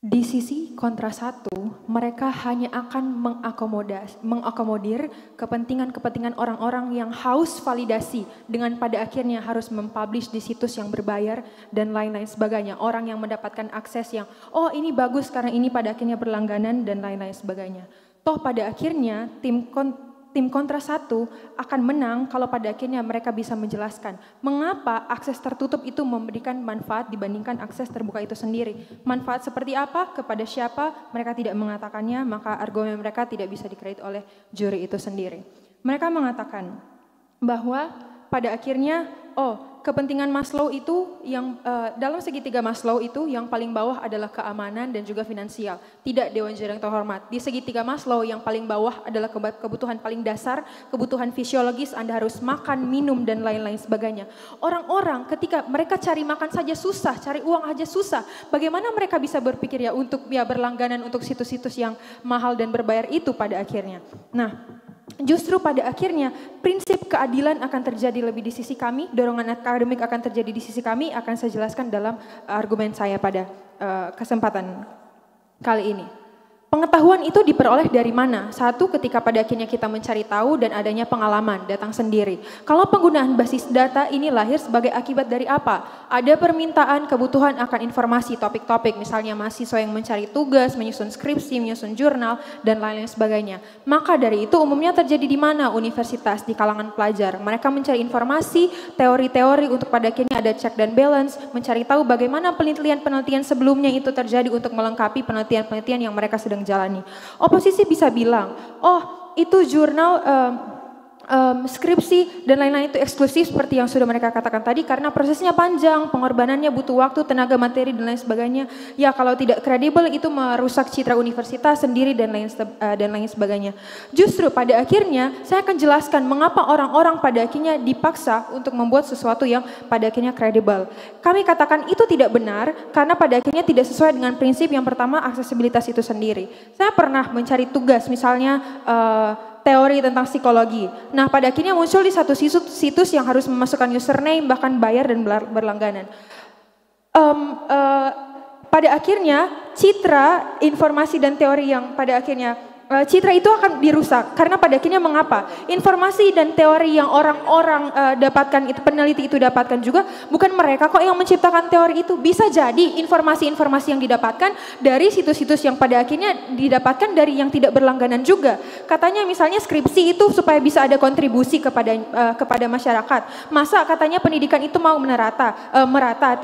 Di sisi kontra satu, mereka hanya akan mengakomodir kepentingan-kepentingan orang-orang yang haus validasi dengan pada akhirnya harus mempublish di situs yang berbayar dan lain-lain sebagainya. Orang yang mendapatkan akses yang, oh ini bagus karena ini pada akhirnya berlangganan dan lain-lain sebagainya. Toh pada akhirnya tim kontra satu akan menang kalau pada akhirnya mereka bisa menjelaskan mengapa akses tertutup itu memberikan manfaat dibandingkan akses terbuka itu sendiri. Manfaat seperti apa, kepada siapa, mereka tidak mengatakannya, maka argumen mereka tidak bisa dikredit oleh juri itu sendiri. Mereka mengatakan bahwa pada akhirnya, kepentingan Maslow itu yang dalam segitiga Maslow itu yang paling bawah adalah keamanan dan juga finansial. Tidak, Dewan Juri yang terhormat. Di segitiga Maslow yang paling bawah adalah kebutuhan paling dasar, kebutuhan fisiologis, Anda harus makan, minum dan lain-lain sebagainya. Orang-orang ketika mereka cari makan saja susah, cari uang aja susah. Bagaimana mereka bisa berpikir untuk berlangganan untuk situs-situs yang mahal dan berbayar itu pada akhirnya. Nah, justru pada akhirnya prinsip keadilan akan terjadi lebih di sisi kami, dorongan akademik akan terjadi di sisi kami, akan saya jelaskan dalam argumen saya pada kesempatan kali ini. Pengetahuan itu diperoleh dari mana? Satu, ketika pada akhirnya kita mencari tahu dan adanya pengalaman, datang sendiri. Kalau penggunaan basis data ini lahir sebagai akibat dari apa? Ada permintaan, kebutuhan akan informasi, topik-topik, misalnya mahasiswa yang mencari tugas, menyusun skripsi, menyusun jurnal, dan lain-lain sebagainya. Maka dari itu umumnya terjadi di mana? Universitas, di kalangan pelajar. Mereka mencari informasi, teori-teori untuk pada akhirnya ada check dan balance, mencari tahu bagaimana penelitian-penelitian sebelumnya itu terjadi untuk melengkapi penelitian-penelitian yang mereka sedang jalani. Oposisi bisa bilang, itu jurnal skripsi dan lain-lain itu eksklusif seperti yang sudah mereka katakan tadi karena prosesnya panjang, pengorbanannya butuh waktu, tenaga, materi dan lain sebagainya. Ya kalau tidak kredibel itu merusak citra universitas sendiri dan lain sebagainya. Justru pada akhirnya saya akan jelaskan mengapa orang-orang pada akhirnya dipaksa untuk membuat sesuatu yang pada akhirnya kredibel. Kami katakan itu tidak benar karena pada akhirnya tidak sesuai dengan prinsip yang pertama, aksesibilitas itu sendiri. Saya pernah mencari tugas misalnya teori tentang psikologi. Nah, pada akhirnya muncul di satu situs yang harus memasukkan username, bahkan bayar dan berlangganan. Pada akhirnya, citra, informasi dan teori yang pada akhirnya citra itu akan dirusak karena pada akhirnya mengapa? Informasi dan teori yang orang-orang dapatkan itu, peneliti itu dapatkan juga bukan mereka kok yang menciptakan teori itu. Bisa jadi informasi-informasi yang didapatkan dari situs-situs yang pada akhirnya didapatkan dari yang tidak berlangganan juga. Katanya misalnya skripsi itu supaya bisa ada kontribusi kepada masyarakat. Masa katanya pendidikan itu mau merata?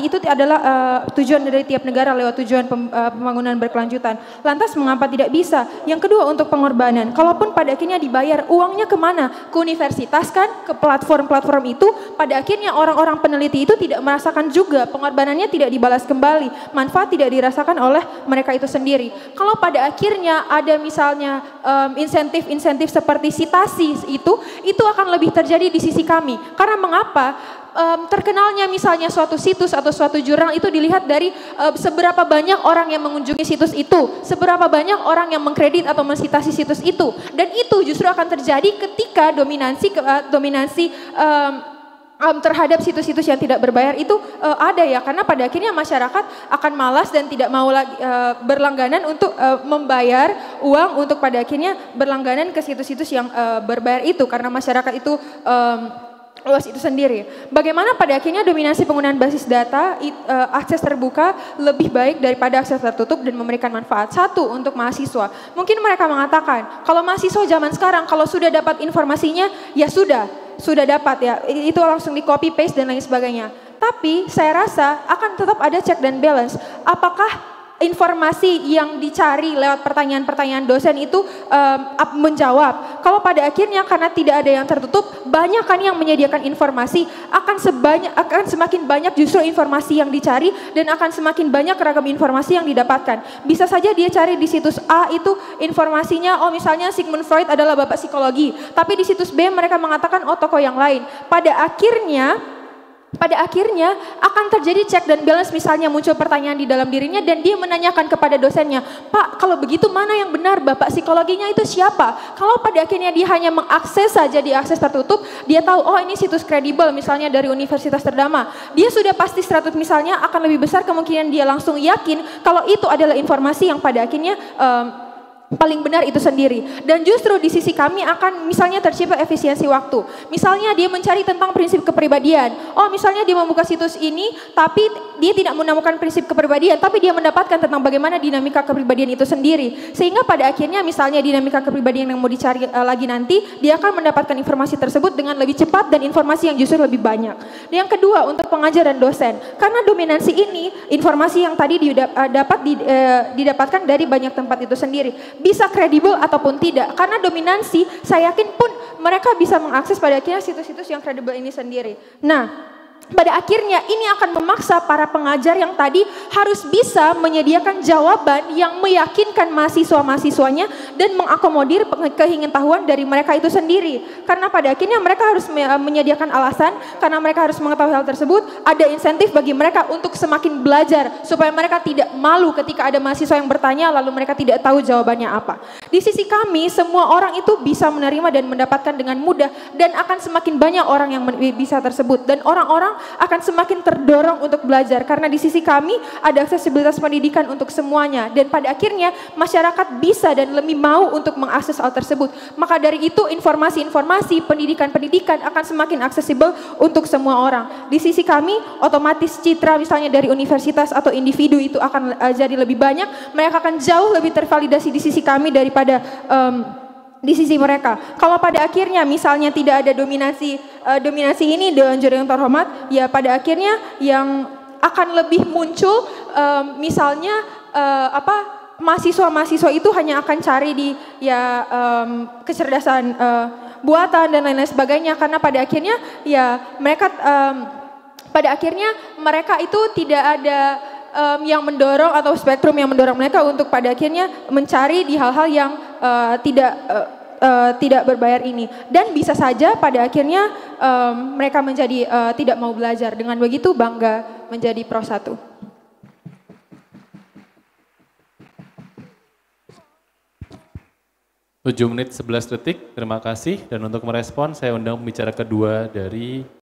Itu adalah tujuan dari tiap negara lewat tujuan pembangunan berkelanjutan. Lantas mengapa tidak bisa? Yang kedua, untuk pengorbanan. Kalaupun pada akhirnya dibayar, uangnya kemana? Ke universitas kan? Ke platform-platform itu, pada akhirnya orang-orang peneliti itu tidak merasakan juga, pengorbanannya tidak dibalas kembali, manfaat tidak dirasakan oleh mereka itu sendiri. Kalau pada akhirnya ada misalnya insentif-insentif seperti sitasi itu akan lebih terjadi di sisi kami. Karena mengapa? Terkenalnya misalnya suatu situs atau suatu jurnal itu dilihat dari seberapa banyak orang yang mengunjungi situs itu, seberapa banyak orang yang mengkredit atau mensitasi situs itu, dan itu justru akan terjadi ketika dominansi terhadap situs-situs yang tidak berbayar itu ada ya, karena pada akhirnya masyarakat akan malas dan tidak mau lagi berlangganan untuk membayar uang untuk pada akhirnya berlangganan ke situs-situs yang berbayar itu, karena masyarakat itu luas itu sendiri. Bagaimana pada akhirnya dominasi penggunaan basis data, akses terbuka lebih baik daripada akses tertutup dan memberikan manfaat. Satu, untuk mahasiswa. Mungkin mereka mengatakan, kalau mahasiswa zaman sekarang, kalau sudah dapat informasinya, ya sudah dapat ya, itu langsung di copy paste dan lain sebagainya. Tapi saya rasa akan tetap ada check dan balance. Apakah informasi yang dicari lewat pertanyaan-pertanyaan dosen itu menjawab? Kalau pada akhirnya karena tidak ada yang tertutup, banyak kan yang menyediakan informasi, akan semakin banyak justru informasi yang dicari dan akan semakin banyak ragam informasi yang didapatkan. Bisa saja dia cari di situs A itu informasinya, misalnya Sigmund Freud adalah bapak psikologi, tapi di situs B mereka mengatakan tokoh yang lain. Pada akhirnya pada akhirnya akan terjadi check dan balance, misalnya muncul pertanyaan di dalam dirinya dan dia menanyakan kepada dosennya, Pak kalau begitu mana yang benar, Bapak psikologinya itu siapa? Kalau pada akhirnya dia hanya mengakses saja di akses tertutup, dia tahu oh ini situs kredibel misalnya dari Universitas Terdama, dia sudah pasti 100 misalnya akan lebih besar kemungkinan dia langsung yakin kalau itu adalah informasi yang pada akhirnya paling benar itu sendiri. Dan justru di sisi kami akan misalnya tercipta efisiensi waktu. Misalnya dia mencari tentang prinsip kepribadian. Oh misalnya dia membuka situs ini tapi dia tidak menemukan prinsip kepribadian, tapi dia mendapatkan tentang bagaimana dinamika kepribadian itu sendiri. Sehingga pada akhirnya misalnya dinamika kepribadian yang mau dicari lagi nanti, dia akan mendapatkan informasi tersebut dengan lebih cepat dan informasi yang justru lebih banyak. Dan yang kedua untuk pengajar dan dosen. Karena dominansi ini informasi yang tadi didapatkan dari banyak tempat itu sendiri. Bisa kredibel ataupun tidak, karena dominansi saya yakin pun mereka bisa mengakses pada akhirnya situs-situs yang kredibel ini sendiri. Nah, pada akhirnya ini akan memaksa para pengajar yang tadi harus bisa menyediakan jawaban yang meyakinkan mahasiswa-mahasiswanya dan mengakomodir keingintahuan dari mereka itu sendiri. Karena pada akhirnya mereka harus menyediakan alasan, karena mereka harus mengetahui hal tersebut, ada insentif bagi mereka untuk semakin belajar supaya mereka tidak malu ketika ada mahasiswa yang bertanya lalu mereka tidak tahu jawabannya apa. Di sisi kami, semua orang itu bisa menerima dan mendapatkan dengan mudah dan akan semakin banyak orang yang bisa tersebut dan orang-orang akan semakin terdorong untuk belajar karena di sisi kami ada aksesibilitas pendidikan untuk semuanya dan pada akhirnya masyarakat bisa dan lebih mau untuk mengakses hal tersebut. Maka dari itu informasi-informasi pendidikan-pendidikan akan semakin aksesibel untuk semua orang. Di sisi kami otomatis citra misalnya dari universitas atau individu itu akan jadi lebih banyak, mereka akan jauh lebih tervalidasi di sisi kami daripada di sisi mereka. Kalau pada akhirnya misalnya tidak ada dominasi ini dengan juri yang terhormat, ya pada akhirnya yang akan lebih muncul misalnya mahasiswa-mahasiswa itu hanya akan cari di kecerdasan buatan dan lain-lain sebagainya, karena pada akhirnya ya mereka pada akhirnya mereka itu tidak ada yang mendorong atau spektrum yang mendorong mereka untuk pada akhirnya mencari di hal-hal yang tidak berbayar ini, dan bisa saja pada akhirnya mereka menjadi tidak mau belajar. Dengan begitu bangga menjadi Pro 1. 7 menit 11 detik, terima kasih. Dan untuk merespon saya undang pembicara kedua dari